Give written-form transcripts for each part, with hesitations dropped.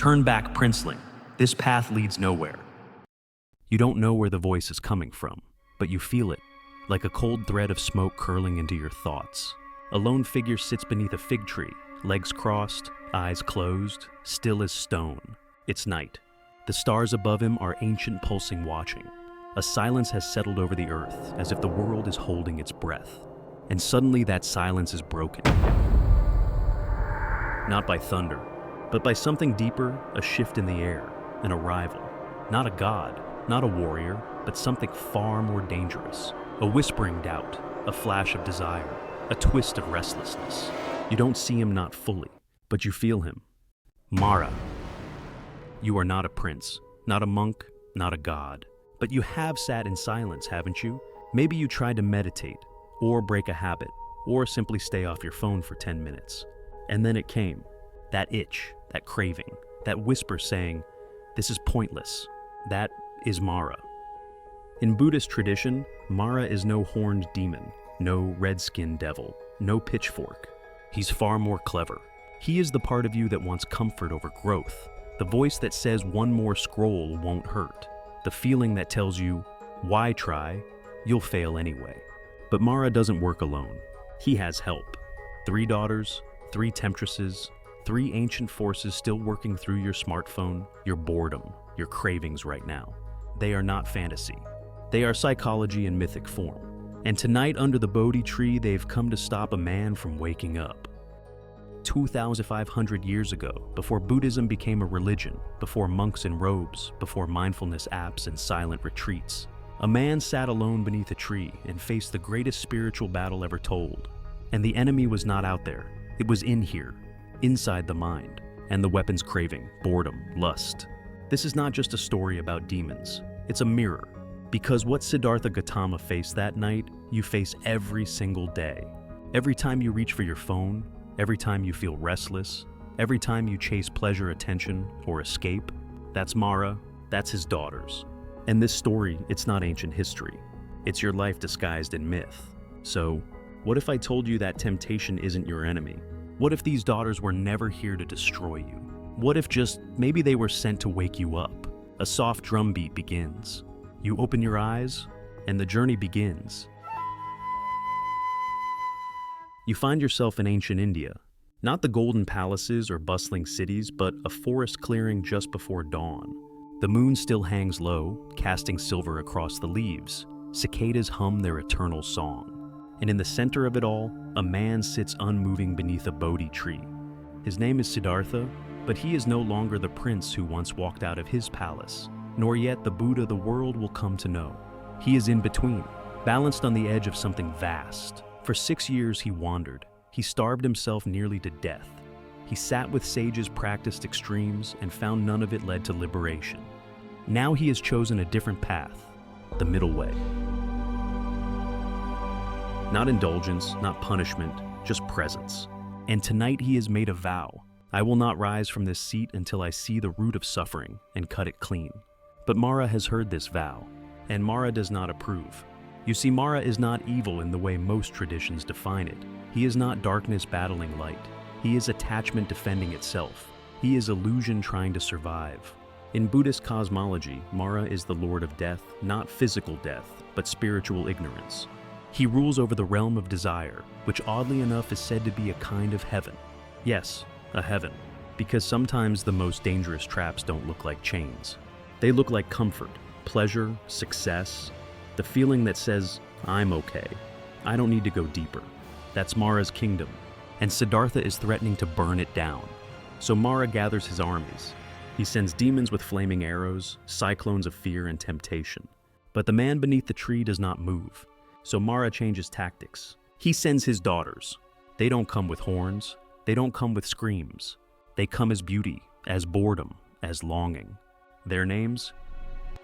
Turn back, princeling. This path leads nowhere. You don't know where the voice is coming from, but you feel it, like a cold thread of smoke curling into your thoughts. A lone figure sits beneath a fig tree, legs crossed, eyes closed, still as stone. It's night. The stars above him are ancient pulsing watching. A silence has settled over the earth, as if the world is holding its breath. And suddenly that silence is broken. Not by thunder, but by something deeper, a shift in the air, an arrival. Not a god, not a warrior, but something far more dangerous. A whispering doubt, a flash of desire, a twist of restlessness. You don't see him not fully, but you feel him. Mara. You are not a prince, not a monk, not a god. But you have sat in silence, haven't you? Maybe you tried to meditate, or break a habit, or simply stay off your phone for 10 minutes. And then it came. That itch, that craving, that whisper saying, "This is pointless." That is Mara. In Buddhist tradition, Mara is no horned demon, no red-skinned devil, no pitchfork. He's far more clever. He is the part of you that wants comfort over growth, the voice that says one more scroll won't hurt, the feeling that tells you, why try? You'll fail anyway. But Mara doesn't work alone. He has help. 3 daughters, 3 temptresses, 3 ancient forces still working through your smartphone, your boredom, your cravings right now. They are not fantasy. They are psychology in mythic form. And tonight under the Bodhi Tree, they've come to stop a man from waking up. 2,500 years ago, before Buddhism became a religion, before monks in robes, before mindfulness apps and silent retreats, a man sat alone beneath a tree and faced the greatest spiritual battle ever told. And the enemy was not out there. It was in here, inside the mind, and the weapons craving, boredom, lust. This is not just a story about demons. It's a mirror. Because what Siddhartha Gautama faced that night, you face every single day. Every time you reach for your phone, every time you feel restless, every time you chase pleasure, attention, or escape, that's Mara, that's his daughters. And this story, it's not ancient history. It's your life disguised in myth. So, what if I told you that temptation isn't your enemy? What if these daughters were never here to destroy you? What if just maybe they were sent to wake you up? A soft drumbeat begins. You open your eyes, and the journey begins. You find yourself in ancient India. Not the golden palaces or bustling cities, but a forest clearing just before dawn. The moon still hangs low, casting silver across the leaves. Cicadas hum their eternal song. And in the center of it all, a man sits unmoving beneath a Bodhi tree. His name is Siddhartha, but he is no longer the prince who once walked out of his palace, nor yet the Buddha the world will come to know. He is in between, balanced on the edge of something vast. For 6 years he wandered. He starved himself nearly to death. He sat with sages, practiced extremes, and found none of it led to liberation. Now he has chosen a different path, the middle way. Not indulgence, not punishment, just presence. And tonight he has made a vow. I will not rise from this seat until I see the root of suffering and cut it clean. But Mara has heard this vow, and Mara does not approve. You see, Mara is not evil in the way most traditions define it. He is not darkness battling light. He is attachment defending itself. He is illusion trying to survive. In Buddhist cosmology, Mara is the lord of death, not physical death, but spiritual ignorance. He rules over the realm of desire, which oddly enough is said to be a kind of heaven. Yes, a heaven, because sometimes the most dangerous traps don't look like chains. They look like comfort, pleasure, success, the feeling that says, I'm okay. I don't need to go deeper. That's Mara's kingdom, and Siddhartha is threatening to burn it down. So Mara gathers his armies. He sends demons with flaming arrows, cyclones of fear and temptation. But the man beneath the tree does not move, so Mara changes tactics. He sends his daughters. They don't come with horns. They don't come with screams. They come as beauty, as boredom, as longing. Their names?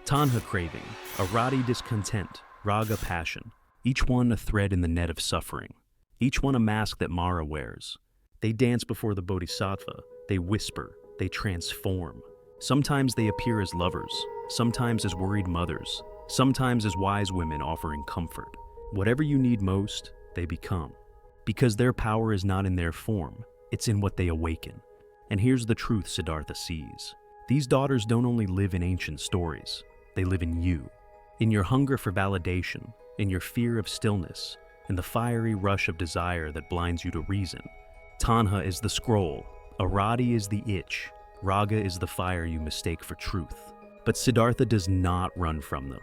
Tanhā craving, Arati discontent, Rāga passion, each one a thread in the net of suffering, each one a mask that Mara wears. They dance before the Bodhisattva, they whisper, they transform. Sometimes they appear as lovers, sometimes as worried mothers, sometimes as wise women offering comfort. Whatever you need most, they become. Because their power is not in their form, it's in what they awaken. And here's the truth Siddhartha sees. These daughters don't only live in ancient stories, they live in you. In your hunger for validation, in your fear of stillness, in the fiery rush of desire that blinds you to reason. Tanhā is the scroll, Arati is the itch, Rāga is the fire you mistake for truth. But Siddhartha does not run from them.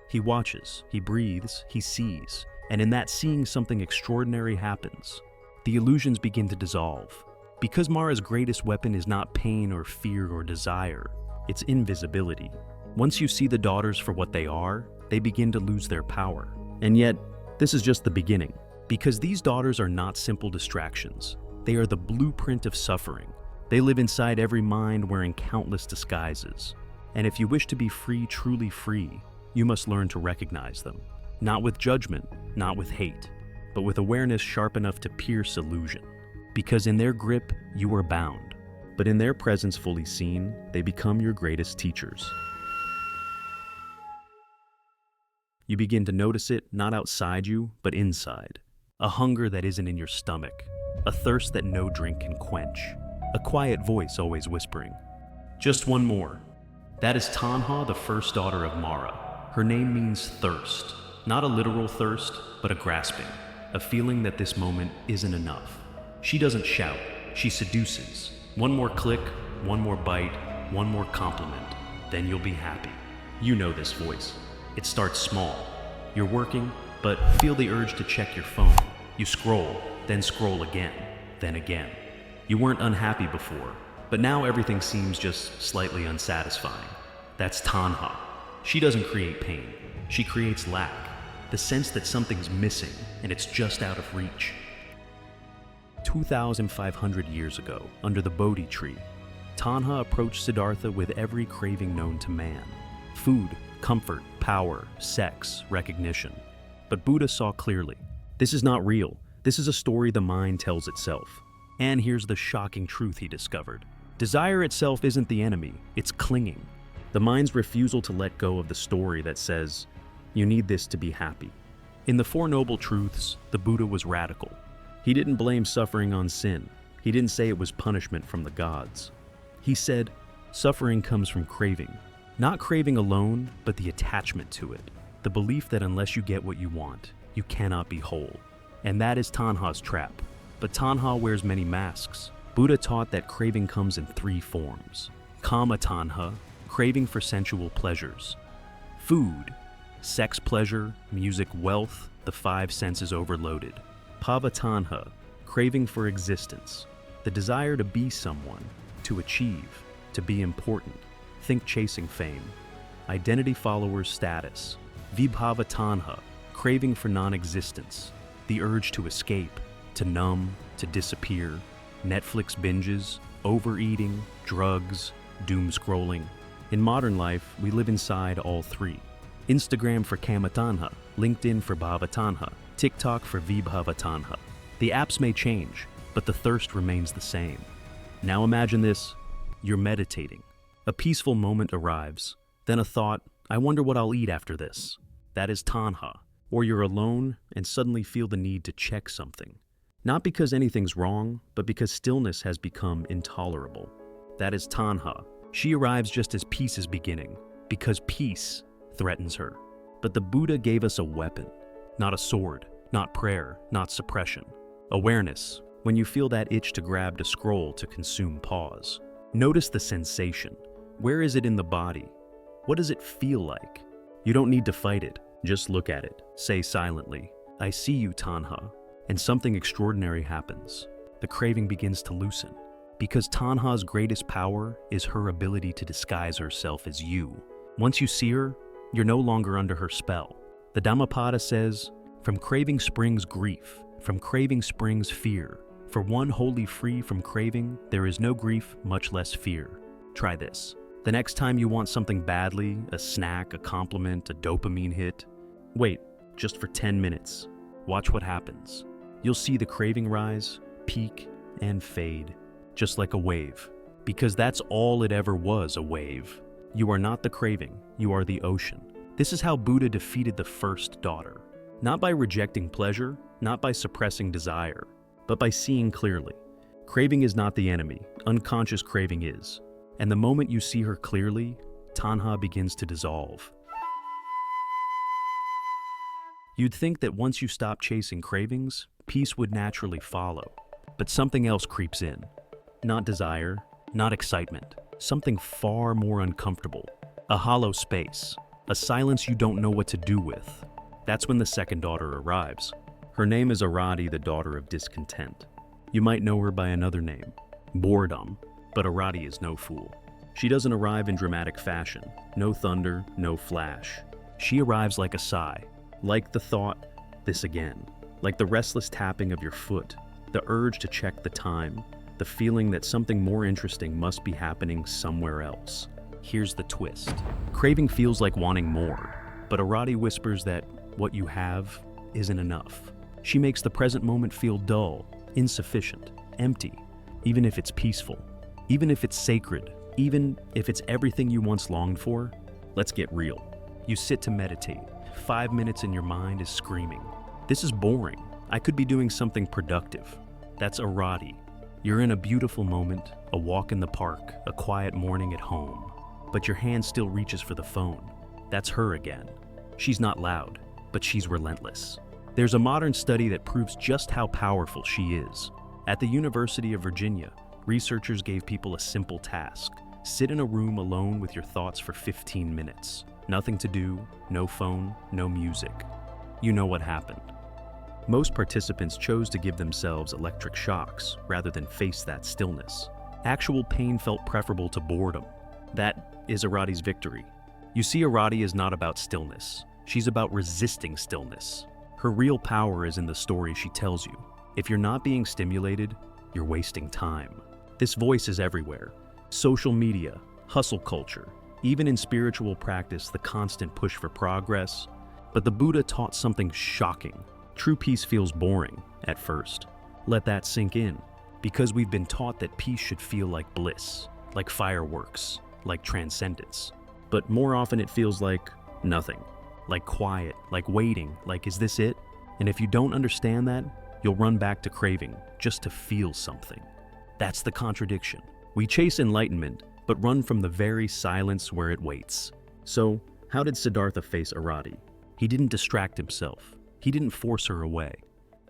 He watches, he breathes, he sees, and in that seeing something extraordinary happens. The illusions begin to dissolve. Because Mara's greatest weapon is not pain or fear or desire, it's invisibility. Once you see the daughters for what they are, they begin to lose their power. And yet, this is just the beginning. Because these daughters are not simple distractions. They are the blueprint of suffering. They live inside every mind wearing countless disguises. And if you wish to be free, truly free, you must learn to recognize them. Not with judgment, not with hate, but with awareness sharp enough to pierce illusion. Because in their grip, you are bound. But in their presence fully seen, they become your greatest teachers. You begin to notice it not outside you, but inside. A hunger that isn't in your stomach. A thirst that no drink can quench. A quiet voice always whispering, "Just one more." That is Tanhā, the first daughter of Mara. Her name means thirst. Not a literal thirst, but a grasping. A feeling that this moment isn't enough. She doesn't shout, she seduces. One more click, one more bite, one more compliment, then you'll be happy. You know this voice. It starts small. You're working, but feel the urge to check your phone. You scroll, then scroll again, then again. You weren't unhappy before, but now everything seems just slightly unsatisfying. That's Tanhā. She doesn't create pain. She creates lack. The sense that something's missing and it's just out of reach. 2,500 years ago, under the Bodhi Tree, Tanhā approached Siddhartha with every craving known to man. Food, comfort, power, sex, recognition. But Buddha saw clearly. This is not real. This is a story the mind tells itself. And here's the shocking truth he discovered. Desire itself isn't the enemy, it's clinging. The mind's refusal to let go of the story that says, you need this to be happy. In the Four Noble Truths, the Buddha was radical. He didn't blame suffering on sin. He didn't say it was punishment from the gods. He said, suffering comes from craving. Not craving alone, but the attachment to it. The belief that unless you get what you want, you cannot be whole. And that is Tanhā's trap. But Tanhā wears many masks. Buddha taught that craving comes in three forms. Kama Tanhā, craving for sensual pleasures. Food, sex pleasure, music, wealth, the five senses overloaded. Bhava Tanhā, craving for existence. The desire to be someone, to achieve, to be important. Think chasing fame. Identity followers status. Vibhava Tanhā, craving for non-existence. The urge to escape, to numb, to disappear. Netflix binges, overeating, drugs, doom scrolling. In modern life, we live inside all three. Instagram for Kama Tanhā, LinkedIn for Bhava Tanhā, TikTok for Vibhava Tanhā. The apps may change, but the thirst remains the same. Now imagine this, you're meditating. A peaceful moment arrives, then a thought, I wonder what I'll eat after this. That is Tanhā. Or you're alone and suddenly feel the need to check something. Not because anything's wrong, but because stillness has become intolerable. That is Tanhā. She arrives just as peace is beginning, because peace threatens her. But the Buddha gave us a weapon, not a sword, not prayer, not suppression. Awareness, when you feel that itch to grab to scroll to consume, pause. Notice the sensation. Where is it in the body? What does it feel like? You don't need to fight it, just look at it. Say silently, I see you, Tanhā. And something extraordinary happens. The craving begins to loosen. Because Tanhā's greatest power is her ability to disguise herself as you. Once you see her, you're no longer under her spell. The Dhammapada says, from craving springs grief, from craving springs fear. For one wholly free from craving, there is no grief, much less fear. Try this. The next time you want something badly, a snack, a compliment, a dopamine hit, wait, just for 10 minutes. Watch what happens. You'll see the craving rise, peak, and fade, just like a wave. Because that's all it ever was, a wave. You are not the craving, you are the ocean. This is how Buddha defeated the first daughter. Not by rejecting pleasure, not by suppressing desire, but by seeing clearly. Craving is not the enemy, unconscious craving is. And the moment you see her clearly, Tanhā begins to dissolve. You'd think that once you stop chasing cravings, peace would naturally follow. But something else creeps in. Not desire, not excitement, something far more uncomfortable. A hollow space, a silence you don't know what to do with. That's when the second daughter arrives. Her name is Arati, the daughter of discontent. You might know her by another name, Boredom, but Arati is no fool. She doesn't arrive in dramatic fashion, no thunder, no flash. She arrives like a sigh, like the thought, this again, like the restless tapping of your foot, the urge to check the time, the feeling that something more interesting must be happening somewhere else. Here's the twist. Craving feels like wanting more, but Arati whispers that what you have isn't enough. She makes the present moment feel dull, insufficient, empty, even if it's peaceful, even if it's sacred, even if it's everything you once longed for. Let's get real. You sit to meditate. 5 minutes in your mind is screaming, "This is boring. I could be doing something productive." That's Arati. You're in a beautiful moment, a walk in the park, a quiet morning at home, but your hand still reaches for the phone. That's her again. She's not loud, but she's relentless. There's a modern study that proves just how powerful she is. At the University of Virginia, researchers gave people a simple task. Sit in a room alone with your thoughts for 15 minutes. Nothing to do, no phone, no music. You know what happened. Most participants chose to give themselves electric shocks rather than face that stillness. Actual pain felt preferable to boredom. That is Arati's victory. You see, Arati is not about stillness. She's about resisting stillness. Her real power is in the story she tells you. If you're not being stimulated, you're wasting time. This voice is everywhere. Social media, hustle culture, even in spiritual practice, the constant push for progress. But the Buddha taught something shocking. True peace feels boring at first. Let that sink in, because we've been taught that peace should feel like bliss, like fireworks, like transcendence. But more often it feels like nothing, like quiet, like waiting, like is this it? And if you don't understand that, you'll run back to craving just to feel something. That's the contradiction. We chase enlightenment, but run from the very silence where it waits. So, how did Siddhartha face Arati? He didn't distract himself. He didn't force her away.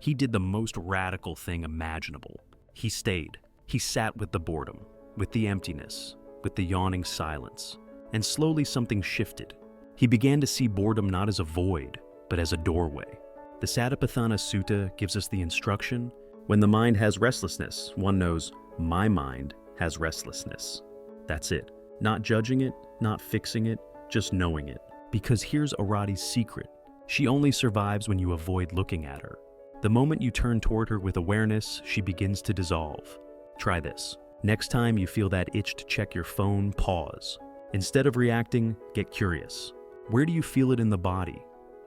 He did the most radical thing imaginable. He stayed. He sat with the boredom, with the emptiness, with the yawning silence. And slowly something shifted. He began to see boredom not as a void, but as a doorway. The Satipatthana Sutta gives us the instruction, when the mind has restlessness, one knows, my mind has restlessness. That's it. Not judging it, not fixing it, just knowing it. Because here's Arati's secret. She only survives when you avoid looking at her. The moment you turn toward her with awareness, she begins to dissolve. Try this. Next time you feel that itch to check your phone, pause. Instead of reacting, get curious. Where do you feel it in the body?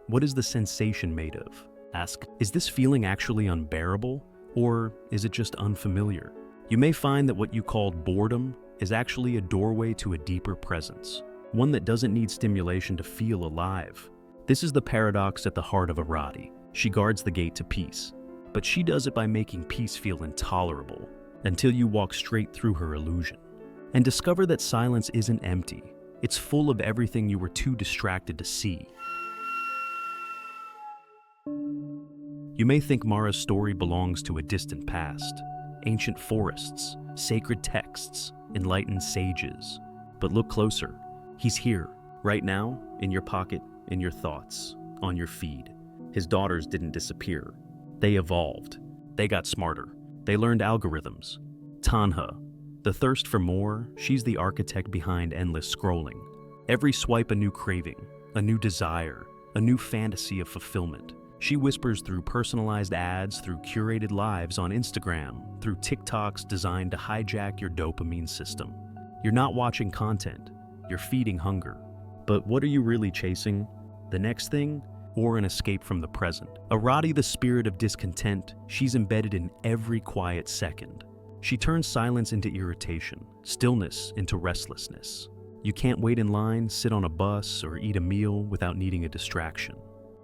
What is the sensation made of? Ask, is this feeling actually unbearable, or is it just unfamiliar? You may find that what you called boredom is actually a doorway to a deeper presence, one that doesn't need stimulation to feel alive. This is the paradox at the heart of Arati. She guards the gate to peace, but she does it by making peace feel intolerable, until you walk straight through her illusion and discover that silence isn't empty. It's full of everything you were too distracted to see. You may think Mara's story belongs to a distant past, ancient forests, sacred texts, enlightened sages. But look closer. He's here, right now, in your pocket, in your thoughts, on your feed. His daughters didn't disappear. They evolved. They got smarter. They learned algorithms. Tanhā, the thirst for more, she's the architect behind endless scrolling. Every swipe a new craving, a new desire, a new fantasy of fulfillment. She whispers through personalized ads, through curated lives on Instagram, through TikToks designed to hijack your dopamine system. You're not watching content, you're feeding hunger. But what are you really chasing? The next thing? Or an escape from the present? Arati, the spirit of discontent, she's embedded in every quiet second. She turns silence into irritation, stillness into restlessness. You can't wait in line, sit on a bus, or eat a meal without needing a distraction.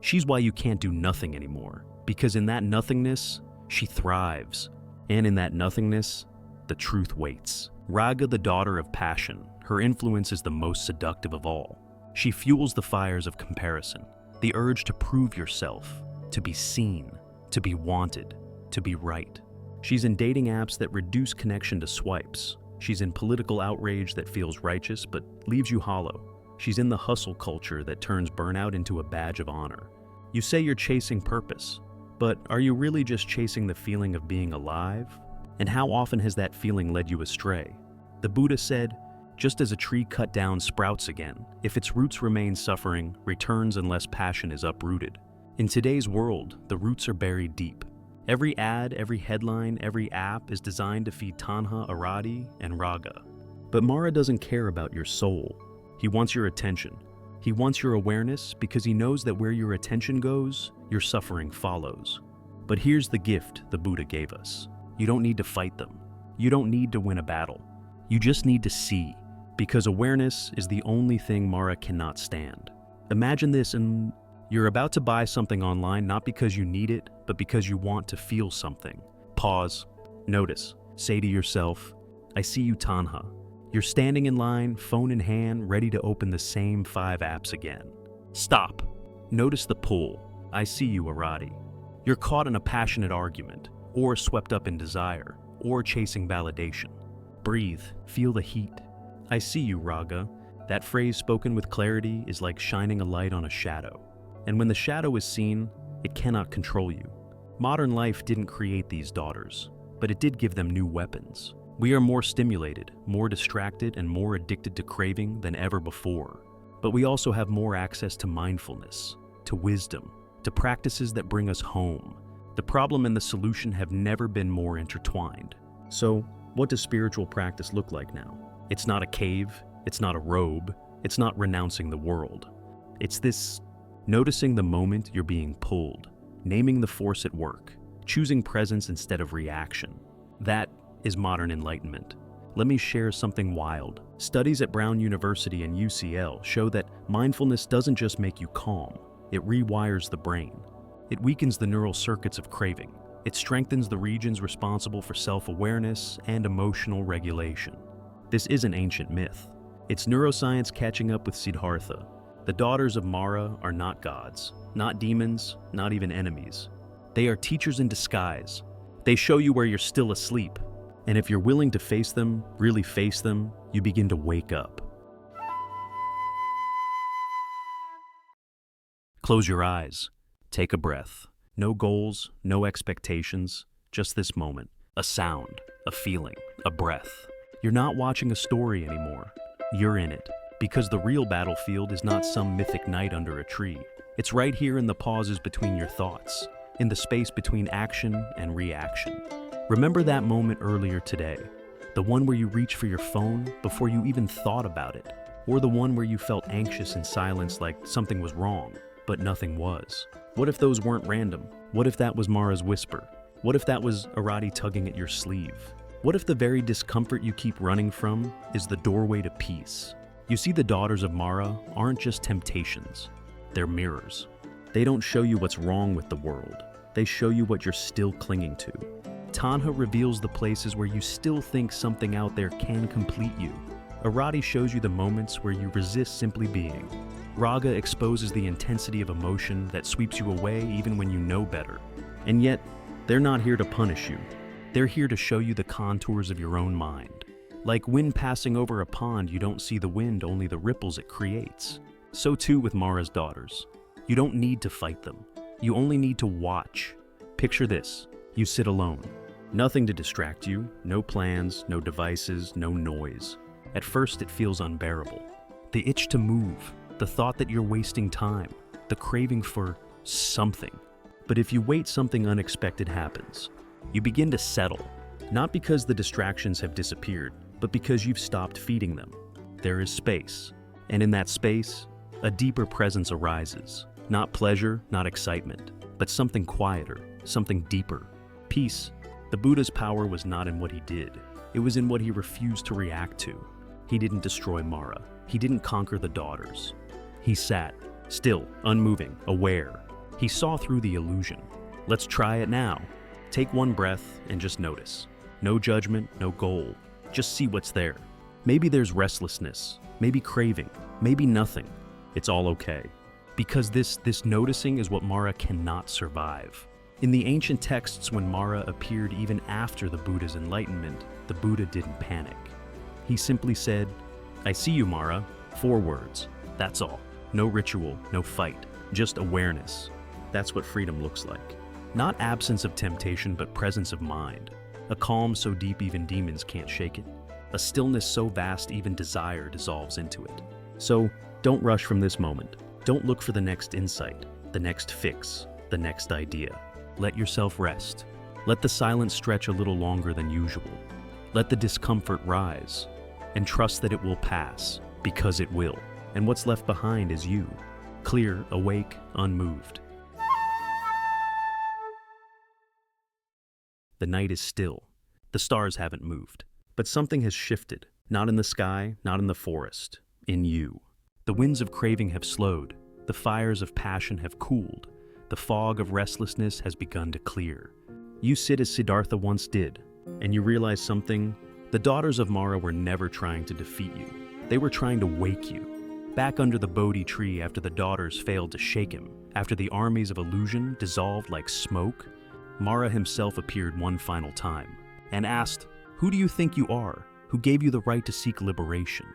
She's why you can't do nothing anymore, because in that nothingness, she thrives. And in that nothingness, the truth waits. Rāga, the daughter of passion, her influence is the most seductive of all. She fuels the fires of comparison, the urge to prove yourself, to be seen, to be wanted, to be right. She's in dating apps that reduce connection to swipes. She's in political outrage that feels righteous but leaves you hollow. She's in the hustle culture that turns burnout into a badge of honor. You say you're chasing purpose, but are you really just chasing the feeling of being alive? And how often has that feeling led you astray? The Buddha said, just as a tree cut down sprouts again, if its roots remain suffering, returns unless passion is uprooted. In today's world, the roots are buried deep. Every ad, every headline, every app is designed to feed Tanhā, Arati, and Rāga. But Mara doesn't care about your soul. He wants your attention. He wants your awareness because he knows that where your attention goes, your suffering follows. But here's the gift the Buddha gave us. You don't need to fight them. You don't need to win a battle. You just need to see, because awareness is the only thing Mara cannot stand. Imagine this, and you're about to buy something online not because you need it, but because you want to feel something. Pause, notice, say to yourself, I see you, Tanhā. You're standing in line, phone in hand, ready to open the same 5 apps again. Stop. Notice the pull. I see you, Arati. You're caught in a passionate argument, or swept up in desire, or chasing validation. Breathe, feel the heat. I see you, Rāga. That phrase spoken with clarity is like shining a light on a shadow. And when the shadow is seen, it cannot control you. Modern life didn't create these daughters, but it did give them new weapons. We are more stimulated, more distracted, and more addicted to craving than ever before. But we also have more access to mindfulness, to wisdom, to practices that bring us home. The problem and the solution have never been more intertwined. So, what does spiritual practice look like now? It's not a cave, it's not a robe, it's not renouncing the world. It's this noticing the moment you're being pulled, naming the force at work, choosing presence instead of reaction. That is modern enlightenment. Let me share something wild. Studies at Brown University and UCL show that mindfulness doesn't just make you calm, it rewires the brain. It weakens the neural circuits of craving. It strengthens the regions responsible for self-awareness and emotional regulation. This isn't ancient myth. It's neuroscience catching up with Siddhartha. The daughters of Mara are not gods, not demons, not even enemies. They are teachers in disguise. They show you where you're still asleep. And if you're willing to face them, really face them, you begin to wake up. Close your eyes. Take a breath. No goals, no expectations, just this moment. A sound, a feeling, a breath. You're not watching a story anymore. You're in it. Because the real battlefield is not some mythic night under a tree. It's right here in the pauses between your thoughts, in the space between action and reaction. Remember that moment earlier today, the one where you reached for your phone before you even thought about it, or the one where you felt anxious in silence like something was wrong, but nothing was. What if those weren't random? What if that was Mara's whisper? What if that was Arati tugging at your sleeve? What if the very discomfort you keep running from is the doorway to peace? You see, the daughters of Mara aren't just temptations, they're mirrors. They don't show you what's wrong with the world, they show you what you're still clinging to. Tanhā reveals the places where you still think something out there can complete you. Arati shows you the moments where you resist simply being. Rāga exposes the intensity of emotion that sweeps you away even when you know better. And yet, they're not here to punish you. They're here to show you the contours of your own mind. Like wind passing over a pond, you don't see the wind, only the ripples it creates. So too with Mara's daughters. You don't need to fight them. You only need to watch. Picture this. You sit alone. Nothing to distract you, no plans, no devices, no noise. At first it feels unbearable. The itch to move, the thought that you're wasting time, the craving for something. But if you wait, something unexpected happens. You begin to settle, not because the distractions have disappeared, but because you've stopped feeding them. There is space, and in that space, a deeper presence arises. Not pleasure, not excitement, but something quieter, something deeper. Peace. The Buddha's power was not in what he did. It was in what he refused to react to. He didn't destroy Mara. He didn't conquer the daughters. He sat, still, unmoving, aware. He saw through the illusion. Let's try it now. Take one breath and just notice. No judgment, no goal. Just see what's there. Maybe there's restlessness, maybe craving, maybe nothing. It's all okay. Because this noticing is what Mara cannot survive. In the ancient texts, when Mara appeared even after the Buddha's enlightenment, the Buddha didn't panic. He simply said, "I see you, Mara." 4 words. That's all. No ritual, no fight. Just awareness. That's what freedom looks like. Not absence of temptation, but presence of mind. A calm so deep even demons can't shake it. A stillness so vast even desire dissolves into it. So, don't rush from this moment. Don't look for the next insight, the next fix, the next idea. Let yourself rest. Let the silence stretch a little longer than usual. Let the discomfort rise. And trust that it will pass, because it will. And what's left behind is you, clear, awake, unmoved. The night is still. The stars haven't moved. But something has shifted, not in the sky, not in the forest, in you. The winds of craving have slowed. The fires of passion have cooled. The fog of restlessness has begun to clear. You sit as Siddhartha once did, and you realize something. The daughters of Mara were never trying to defeat you. They were trying to wake you. Back under the Bodhi Tree after the daughters failed to shake him, after the armies of illusion dissolved like smoke, Mara himself appeared one final time and asked, "Who do you think you are? Who gave you the right to seek liberation?"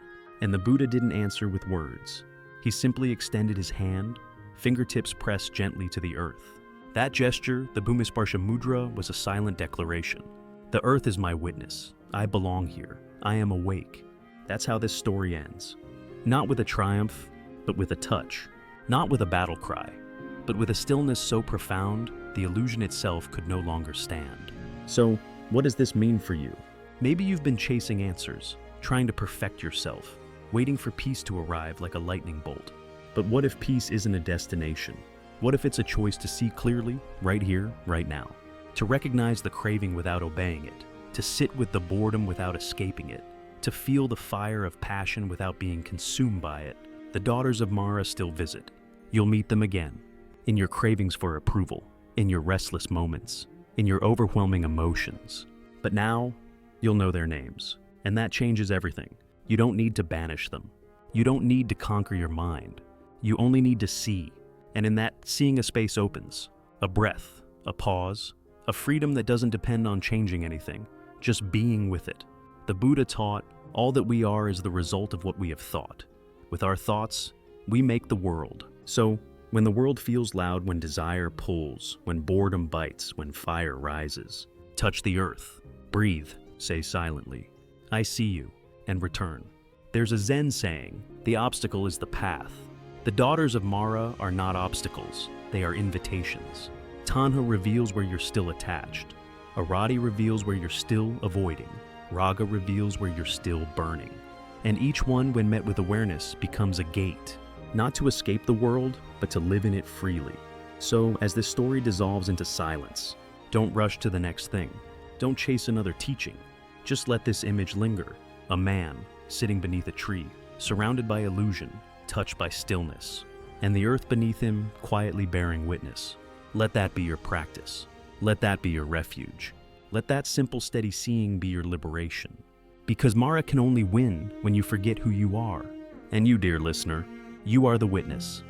And the Buddha didn't answer with words. He simply extended his hand, fingertips pressed gently to the earth. That gesture, the Bhumisparsha Mudra, was a silent declaration. The earth is my witness. I belong here. I am awake. That's how this story ends. Not with a triumph, but with a touch. Not with a battle cry, but with a stillness so profound, the illusion itself could no longer stand. So, what does this mean for you? Maybe you've been chasing answers, trying to perfect yourself, waiting for peace to arrive like a lightning bolt. But what if peace isn't a destination? What if it's a choice to see clearly, right here, right now? To recognize the craving without obeying it, to sit with the boredom without escaping it, to feel the fire of passion without being consumed by it. The daughters of Mara still visit. You'll meet them again, in your cravings for approval, in your restless moments, in your overwhelming emotions. But now, you'll know their names, and that changes everything. You don't need to banish them. You don't need to conquer your mind. You only need to see, and in that, seeing a space opens. A breath, a pause, a freedom that doesn't depend on changing anything, just being with it. The Buddha taught, all that we are is the result of what we have thought. With our thoughts, we make the world. So, when the world feels loud, when desire pulls, when boredom bites, when fire rises, touch the earth, breathe, say silently, "I see you," and return. There's a Zen saying, the obstacle is the path. The daughters of Mara are not obstacles, they are invitations. Tanhā reveals where you're still attached. Arati reveals where you're still avoiding. Rāga reveals where you're still burning. And each one, when met with awareness, becomes a gate, not to escape the world, but to live in it freely. So, as this story dissolves into silence, don't rush to the next thing. Don't chase another teaching. Just let this image linger. A man, sitting beneath a tree, surrounded by illusion, touched by stillness, and the earth beneath him quietly bearing witness. Let that be your practice. Let that be your refuge. Let that simple, steady seeing be your liberation. Because Mara can only win when you forget who you are. And you, dear listener, you are the witness.